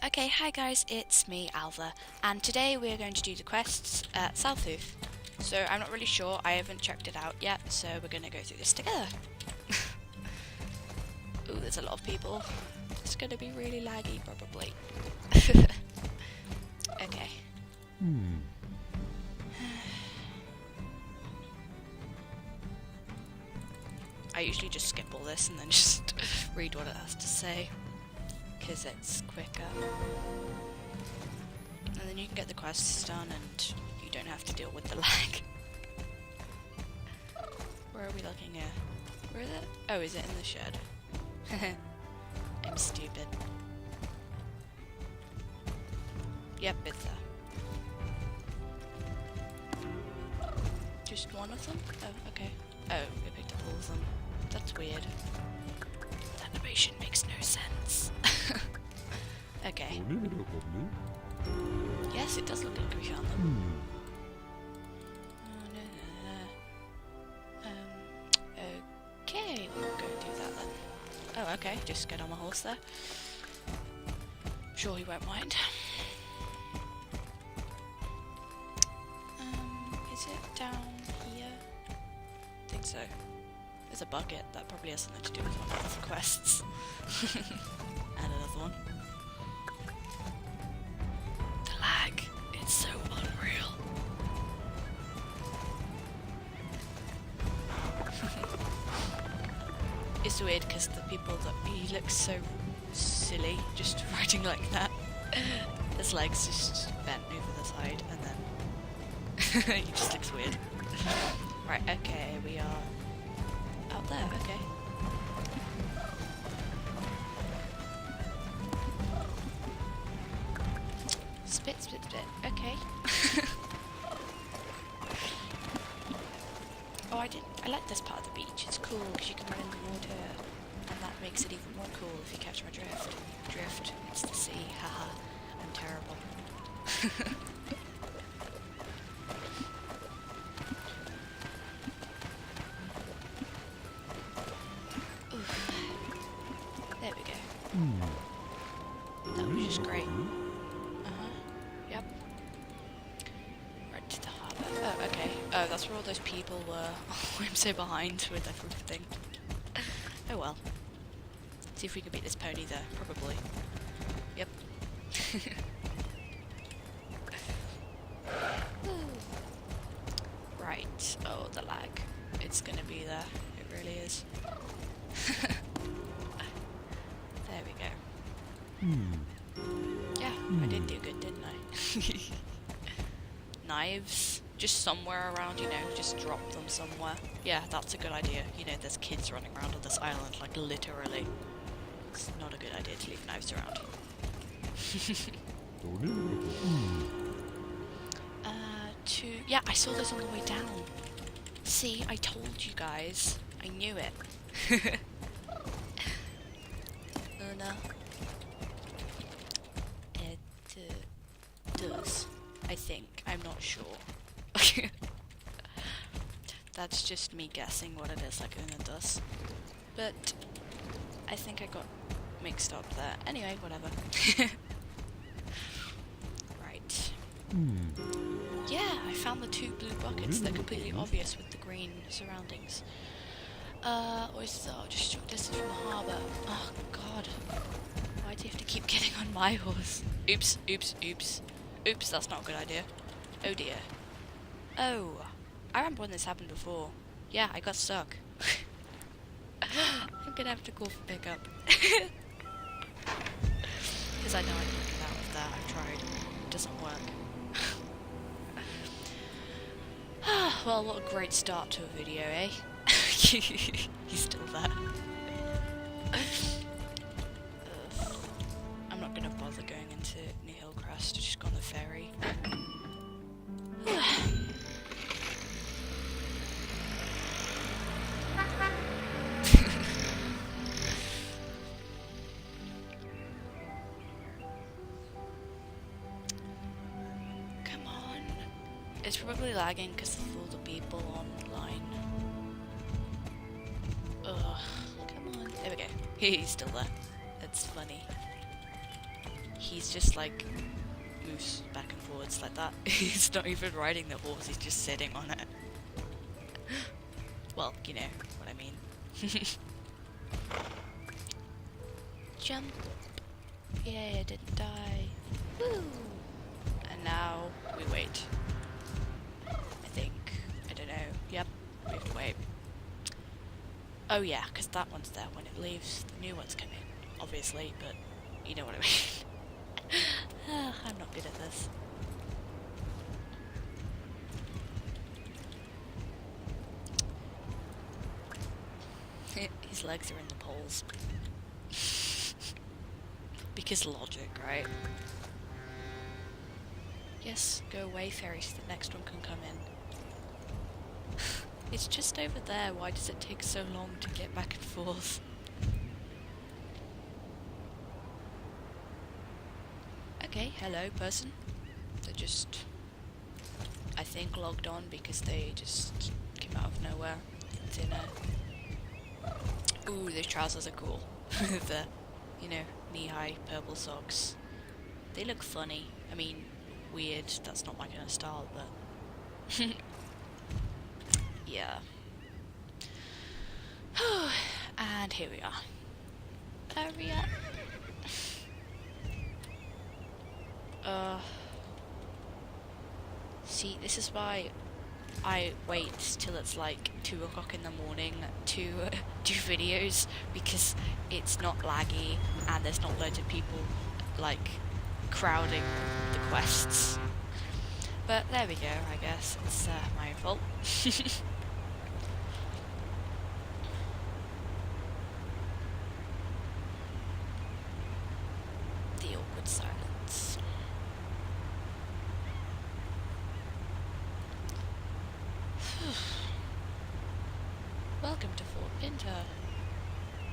Okay, hi guys, it's me, Alva, and today we're going to do the quests at SouthHoof. So I'm not really sure, I haven't checked it out yet, so we're going to go through this together. Ooh, there's a lot of people. It's going to be really laggy, probably. Okay. I usually just skip all this and then just read what it has to say, because it's quicker. And then you can get the quests done and you don't have to deal with the lag. Where are we looking here? Where is it? Oh, is it in the shed? I'm stupid. Yep, it's there. Just one of them? Oh, okay. Oh, we picked up all of them. That's weird. That animation makes no sense. Okay. Yes, it does look like we found them. Okay, we'll go do that then. Oh, okay, just get on my horse there. Sure he won't mind. Is it down here? I think so. There's a bucket, that probably has something to do with one of the quests. And another one. The lag, it's so unreal. It's weird because the people that he looks so silly just riding like that. His legs just bent over the side and then he just looks weird. Right, okay, we are out there, okay. Spit, spit, spit, okay. Oh, I like this part of the beach. It's cool because you can run in the water, and that makes it even more cool if you catch my drift. Drift, it's the sea, haha. I'm terrible. Oof. There we go. That was just great. Yep. Right to the harbour. Oh, okay. Oh, that's where all those people were. Oh, I'm so behind with everything. Oh well. See if we can beat this pony there. Probably. Yep. Right. Oh, the lag. It's gonna be there. It really is. There we go. Yeah, I did do good, didn't I? Knives. Just somewhere around, you know, just drop them somewhere. Yeah, that's a good idea. You know, there's kids running around on this island, like literally. It's not a good idea to leave knives around. Yeah, I saw this on the way down. See, I told you guys. I knew it. No. It does. I think. I'm not sure. That's just me guessing what it is, like Una does. But I think I got mixed up there. Anyway, whatever. Right. Yeah, I found the 2 blue buckets. They're completely obvious with the green surroundings. Oyster, just short distance from the harbour. Oh god. Why do you have to keep getting on my horse? Oops, oops, oops. Oops, that's not a good idea. Oh dear. Oh, I remember when this happened before. Yeah, I got stuck. I'm gonna have to call for pickup. Because I know I can get out of that. I've tried. It doesn't work. Well, what a great start to a video, eh? He's still there. I'm not gonna bother going into New Hillcrest. I'll just go on the ferry. Come on. It's probably lagging because of all the people online. Ugh. Come on. There we go. He's still there. That's funny. he's just like moves back and forwards like that. He's not even riding the horse, he's just sitting on it. Well, you know what I mean. Jump. Yay, I didn't die. Woo! And now we wait. I think. I don't know. Yep, we have to wait. Oh yeah, because that one's there when it leaves. The new ones come in, obviously, but you know what I mean. I'm not good at this. His legs are in the poles. Because logic, right? Yes, go away, fairy, so the next one can come in. It's just over there, why does it take so long to get back and forth? Okay, hello, person. They're just, I think, logged on because they just came out of nowhere. Dinner. Ooh, those trousers are cool. The, you know, knee-high purple socks. They look funny. I mean, weird. That's not my kind of style, but yeah. And here we are. Hurry up. See, this is why I wait till it's like 2 o'clock in the morning to do videos, because it's not laggy and there's not loads of people like crowding the quests. But there we go, I guess. It's my fault. The awkward silence. Welcome to Fort Pinter.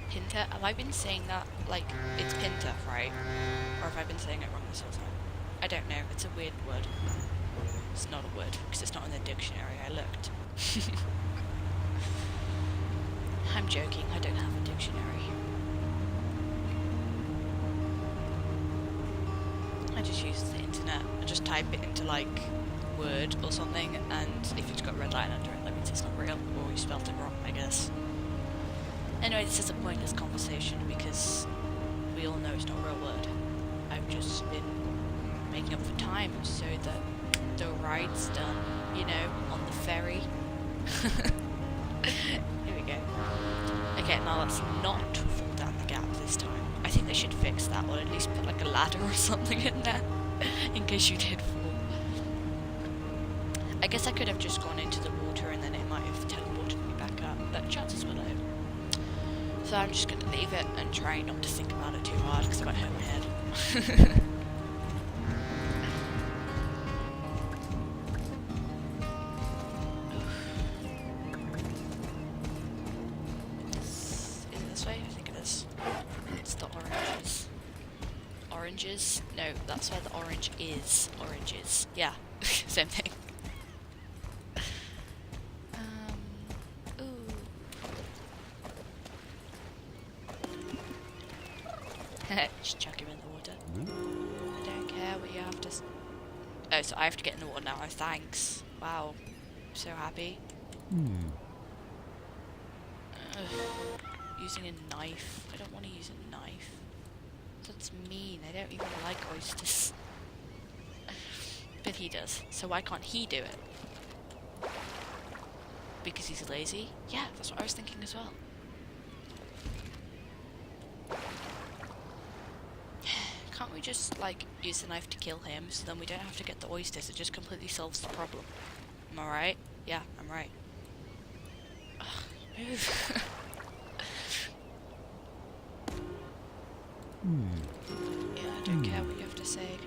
Pinter? Have I been saying that like it's Pinter, right? Or have I been saying it wrong this whole time? I don't know. It's a weird word. It's not a word because it's not in the dictionary. I looked. I'm joking. I don't have a dictionary. I just use the internet. I just type it into like Word or something, and if it's got a red line under it, that means it's not real, or you spelled it wrong, I guess. Anyway, this is a pointless conversation because we all know it's not a real word. I've just been making up for time so that the ride's done, you know, on the ferry. Here we go. Okay, now let's not fall down the gap this time. I think they should fix that, or at least put like a ladder or something in there, in case you did fall. I guess I could have just gone into the water and then it might have teleported me back up, but chances were low. So I'm just going to leave it and try not to think about it too hard because it might hurt my head. Is it this way? I think it is. It's the oranges. Oranges? No, that's where the orange is. Oranges. Yeah, same thing. Just chuck him in the water. I don't care what you have to... Oh, so I have to get in the water now. Oh, thanks. Wow. I'm so happy. Using a knife. I don't want to use a knife. That's mean. I don't even like oysters. But he does. So why can't he do it? Because he's lazy? Yeah, that's what I was thinking as well. Can't we just, like, use the knife to kill him, so then we don't have to get the oysters? It just completely solves the problem. Am I right? Yeah, I'm right. Ugh, move. Yeah, I don't care what you have to say.